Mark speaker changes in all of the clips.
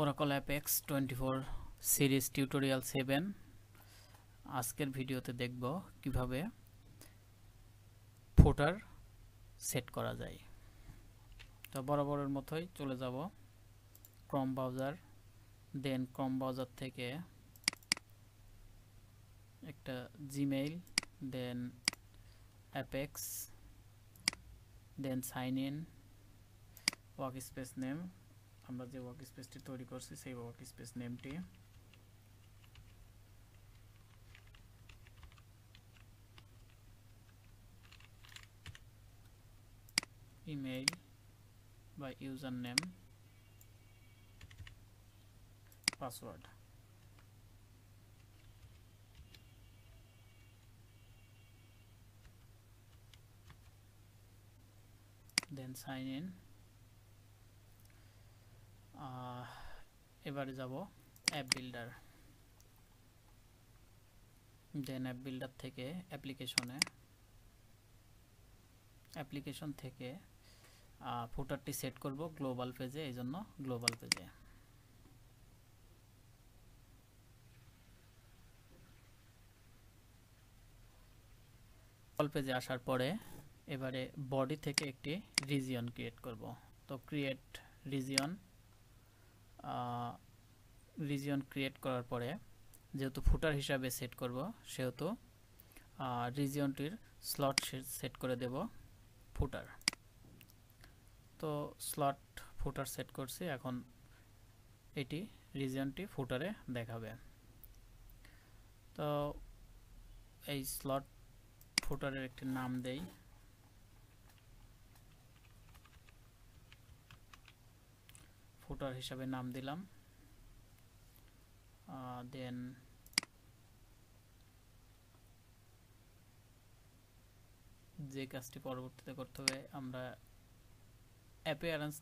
Speaker 1: Oracle Apex 24 series tutorial 7 আজকের ভিডিওতে দেখব কিভাবে ফুটার সেট করা যায়। তো বরাবরের মতোই চলে যাব Chrome browser, then Chrome browser থেকে একটা Gmail, then Apex, then sign in, workspace name, আমরা যে ওয়ার্কস্পেসটি তৈরি করছি সেই ওয়ার্কস্পেস নেমটি, ইমেইল বা user name, password, then sign in. এবারে যাব app builder, then app builder থেকে অ্যাপ্লিকেশন থেকে ফুটারটি সেট করব গ্লোবাল পেজে, এই জন্য গ্লোবাল পেজে। গ্লোবাল পেজে আসার পরে এবারে বডি থেকে একটি রিজিয়ন ক্রিয়েট করব। তো ক্রিয়েট রিজিয়ন ক্রিয়েট করার পরে যেহেতু ফুটার হিসাবে সেট করব সেহেতু রিজিয়নটির স্লট সেট করে দেব ফুটার। তো স্লট ফুটার সেট করছি, এখন এটি রিজিয়নটি ফুটারে দেখাবে। তো এই স্লট ফুটারের একটি নাম দেই, ফুটার হিসাবে নাম দিলাম। দেন যে কাজটি পরবর্তীতে করতে হবে, আমরা অ্যাপিয়ারেন্স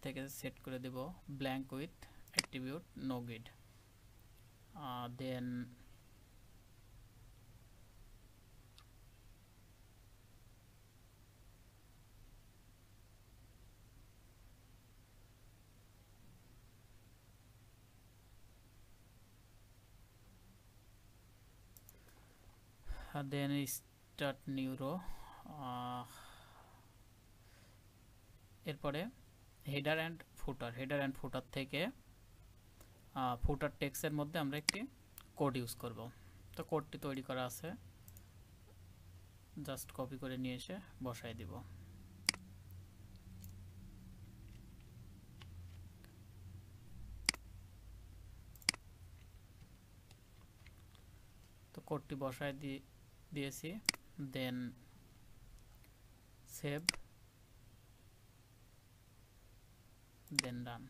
Speaker 1: থেকে সেট করে দেব blank with attribute no grid. Then start new row. এরপরে হেডার অ্যান্ড ফুটার থেকে ফুটার টেক্সটের মধ্যে আমরা একটি কোড ইউজ করব। তো কোডটি তৈরি করা আছে, জাস্ট কপি করে নিয়ে এসে বসাই দিব। তো কোডটি বসায় দিয়েছি, দেন সেভ, দেন রান।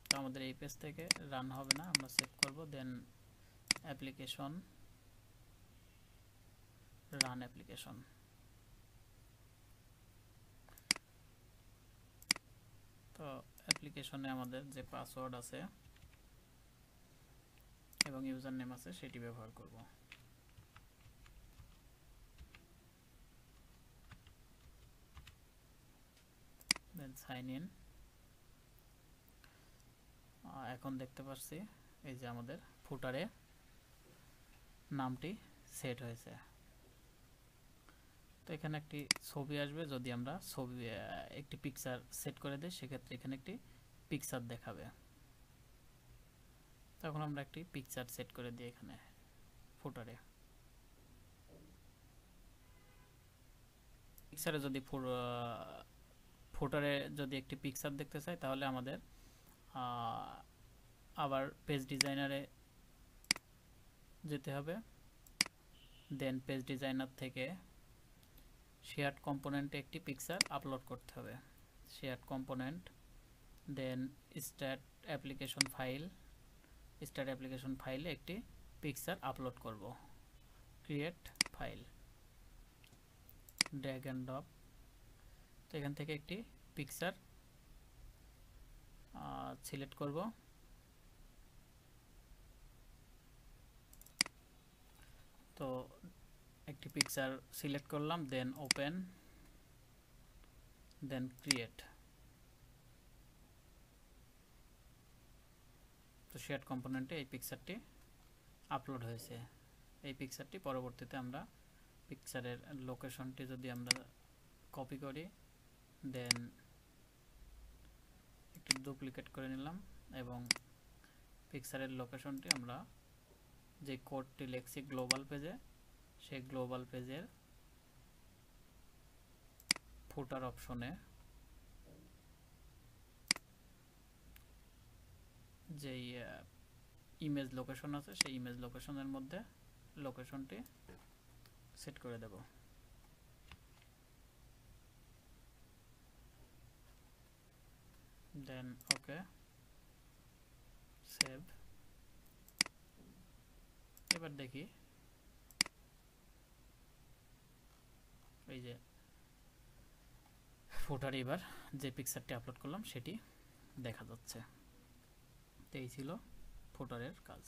Speaker 1: তো আমাদের এই পেজ থেকে রান হবে না, আমরা সেভ করব, দেন অ্যাপ্লিকেশন, রান অ্যাপ্লিকেশন। তো অ্যাপ্লিকেশনে আমাদের যে পাসওয়ার্ড আছে এবং ইউজার নেম আছে সেটি ব্যবহার করব। দেন সাইন ইন। এখন দেখতে পাচ্ছি এই যে আমাদের ফুটারে নামটি সেট হয়েছে। তো এখানে একটি ছবি আসবে, যদি আমরা একটি পিকচার সেট করে দিই সেক্ষেত্রে এখানে একটি পিকচার দেখাবে। তখন আমরা একটি পিকচার সেট করে দিই এখানে ফুটারে। পিকচারে যদি ফুটারে যদি একটি পিকচার দেখতে চাই তাহলে আমাদের আবার পেজ ডিজাইনারে যেতে হবে, দেন পেজ ডিজাইনার থেকে শেয়ার্ড কম্পোনেন্টে একটি পিকচার আপলোড করতে হবে। Shared component, then start application ফাইলে একটি পিকচার আপলোড করব। Create file, drag and drop. তো এখান থেকে একটি পিকচার সিলেক্ট করব, তো একটি পিকচার সিলেক্ট করলাম, দেন ওপেন, দেন ক্রিয়েট। তো শেয়ার্ড কম্পোনেন্টে এই পিকচারটি আপলোড হয়েছে। এই পিকচারটি পরবর্তীতে আমরা পিকচারের লোকেশনটি যদি আমরা কপি করি, দেন একটি ডুপ্লিকেট করে নিলাম এবং পিকচারের লোকেশনটি আমরা যে কোডটি লিখছি গ্লোবাল পেজে, সেই গ্লোবাল পেজের ফুটার অপশনে যেই ইমেজ লোকেশন আছে সেই ইমেজ লোকেশনের মধ্যে লোকেশনটি সেট করে দেব। দেন ওকে, সেভ। এবার দেখি এই যে ফুটার এবার যে পিকচারটি আপলোড করলাম সেটি দেখা যাচ্ছে। তো এই ছিল ফুটারের কাজ।